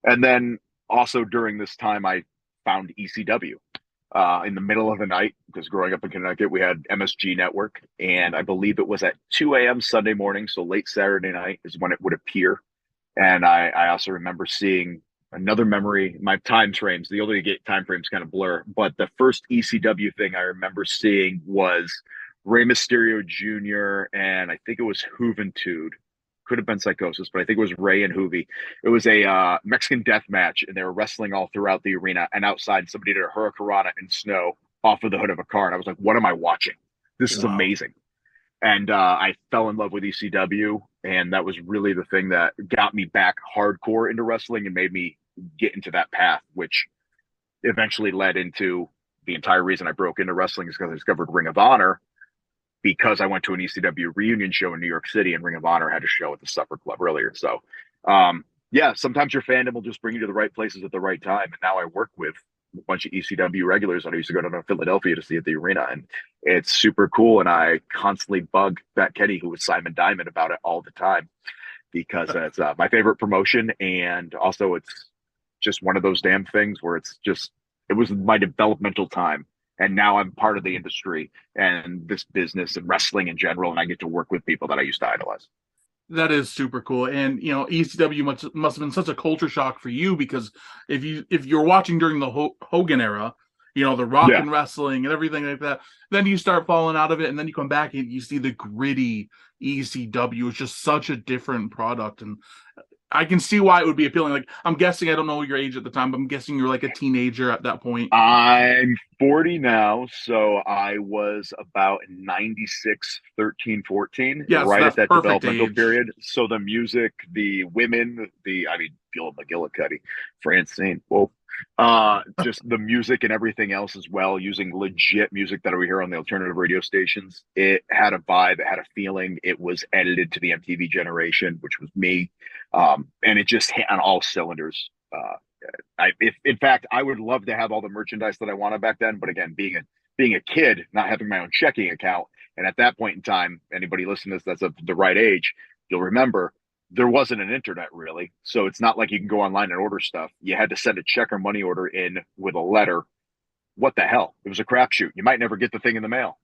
And then also during this time, I found ECW in the middle of the night because growing up in Connecticut, we had MSG Network, and I believe it was at 2 a.m. Sunday morning, so late Saturday night is when it would appear. And I also remember seeing another memory. My time frames, the older you get, time frames kind of blur. But the first ECW thing I remember seeing was Rey Mysterio Jr. and I think it was Juventud. Could have been Psychosis, but I think it was Ray and Hoovy. It was a Mexican death match, and they were wrestling all throughout the arena. And outside, somebody did a hurricanrana in snow off of the hood of a car, and I was like, "What am I watching? This is Wow. amazing!" And I fell in love with ECW, and that was really the thing that got me back hardcore into wrestling and made me get into that path, which eventually led into the entire reason I broke into wrestling is because I discovered Ring of Honor because I went to an ECW reunion show in New York City, and Ring of Honor had a show at the Supper Club earlier. So, yeah, sometimes your fandom will just bring you to the right places at the right time. And now I work with a bunch of ECW regulars that I used to go to Philadelphia to see at the arena, and it's super cool. And I constantly bug Fat Kenny, who was Simon Diamond, about it all the time because it's my favorite promotion, and also it's just one of those damn things where it was my developmental time, and now I'm part of the industry and this business and wrestling in general, and I get to work with people that I used to idolize. That is super cool, and ECW must have been such a culture shock for you because if you're watching during the Hogan era, the Rock Yeah, and wrestling and everything like that, then you start falling out of it, and then you come back and you see the gritty ECW. It's just such a different product, and I can see why it would be appealing. Like I'm guessing, I don't know your age at the time, but I'm guessing you're like a teenager at that point. I'm 40 now, so I was about 96, 13, 14, Yeah, so right at that's that perfect developmental age. period. So the music, the women, I mean, Gil McGillicuddy, Francine, whoa. Just the music and everything else as well, using legit music that we hear on the alternative radio stations. It had a vibe, it had a feeling. It was edited to the MTV generation, which was me. And it just hit on all cylinders. If in fact, I would love to have all the merchandise that I wanted back then. But again, being a kid, not having my own checking account, and at that point in time, anybody listening to this that's of the right age, you'll remember there wasn't an internet really. So it's not like you can go online and order stuff. You had to send a check or money order in with a letter. What the hell? It was a crapshoot. You might never get the thing in the mail.